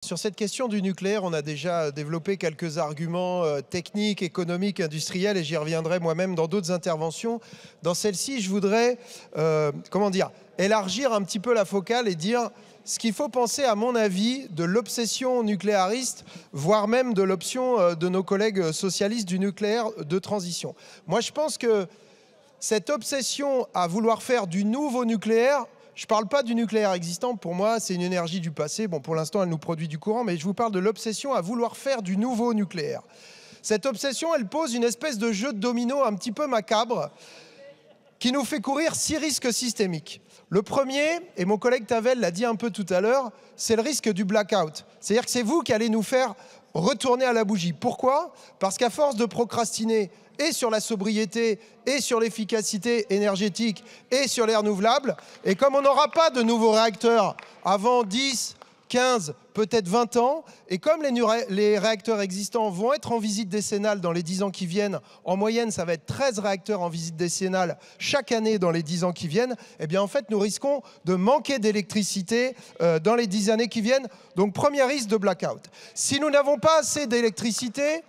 Sur cette question du nucléaire, on a déjà développé quelques arguments techniques, économiques, industriels, et j'y reviendrai moi-même dans d'autres interventions. Dans celle-ci, je voudrais, élargir un petit peu la focale et dire ce qu'il faut penser, à mon avis, de l'obsession nucléariste, voire même de l'option de nos collègues socialistes du nucléaire de transition. Moi, je pense que cette obsession à vouloir faire du nouveau nucléaire, je ne parle pas du nucléaire existant, pour moi c'est une énergie du passé, bon pour l'instant elle nous produit du courant, mais je vous parle de l'obsession à vouloir faire du nouveau nucléaire. Cette obsession, elle pose une espèce de jeu de domino un petit peu macabre qui nous fait courir 6 risques systémiques. Le premier, et mon collègue Tavel l'a dit un peu tout à l'heure, c'est le risque du blackout. C'est-à-dire que c'est vous qui allez nous faire retourner à la bougie. Pourquoi ? Parce qu'à force de procrastiner et sur la sobriété, et sur l'efficacité énergétique, et sur les renouvelables, et comme on n'aura pas de nouveaux réacteurs avant 10, 15, peut-être 20 ans, et comme les réacteurs existants vont être en visite décennale dans les 10 ans qui viennent, en moyenne ça va être 13 réacteurs en visite décennale chaque année dans les 10 ans qui viennent, eh bien en fait nous risquons de manquer d'électricité dans les 10 années qui viennent. Donc premier risque de blackout. Si nous n'avons pas assez d'électricité,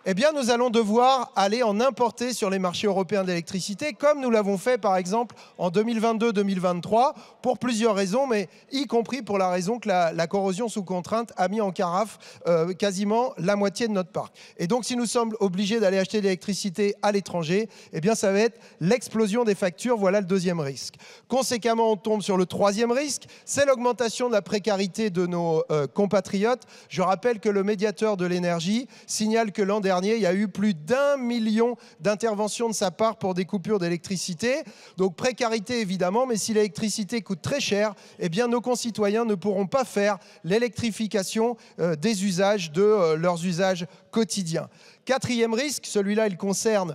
eh bien, nous allons devoir aller en importer sur les marchés européens d'électricité, comme nous l'avons fait, par exemple, en 2022-2023, pour plusieurs raisons, mais y compris pour la raison que la corrosion sous contrainte a mis en carafe quasiment la moitié de notre parc. Et donc, si nous sommes obligés d'aller acheter de l'électricité à l'étranger, eh bien, ça va être l'explosion des factures. Voilà le deuxième risque. Conséquemment, on tombe sur le troisième risque, c'est l'augmentation de la précarité de nos compatriotes. Je rappelle que le médiateur de l'énergie signale que l'an dernier, il y a eu plus d'1 million d'interventions de sa part pour des coupures d'électricité. Donc précarité évidemment, mais si l'électricité coûte très cher, eh bien nos concitoyens ne pourront pas faire l'électrification des usages de leurs usages quotidiens. Quatrième risque, celui-là il concerne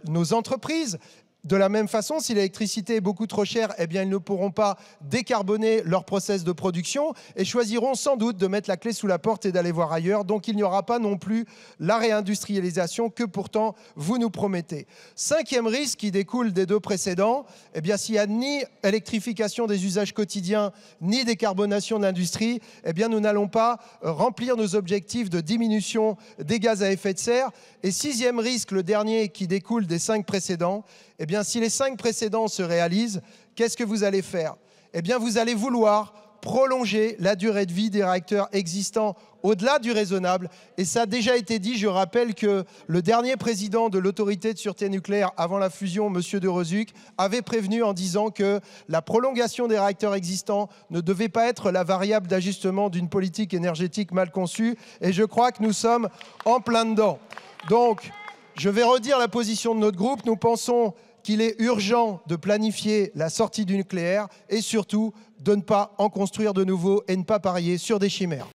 nos entreprises. De la même façon, si l'électricité est beaucoup trop chère, eh bien, ils ne pourront pas décarboner leur process de production et choisiront sans doute de mettre la clé sous la porte et d'aller voir ailleurs. Donc, il n'y aura pas non plus la réindustrialisation que pourtant vous nous promettez. Cinquième risque qui découle des deux précédents, eh bien, s'il n'y a ni électrification des usages quotidiens, ni décarbonation de l'industrie, eh bien, nous n'allons pas remplir nos objectifs de diminution des gaz à effet de serre. Et sixième risque, le dernier qui découle des 5 précédents, eh bien, si les 5 précédents se réalisent, qu'est-ce que vous allez faire ? Eh bien, vous allez vouloir prolonger la durée de vie des réacteurs existants au-delà du raisonnable. Et ça a déjà été dit, je rappelle que le dernier président de l'autorité de sûreté nucléaire avant la fusion, M. de Rezuc, avait prévenu en disant que la prolongation des réacteurs existants ne devait pas être la variable d'ajustement d'une politique énergétique mal conçue. Et je crois que nous sommes en plein dedans. Donc, je vais redire la position de notre groupe. Nous pensons qu'il est urgent de planifier la sortie du nucléaire et surtout de ne pas en construire de nouveau et ne pas parier sur des chimères.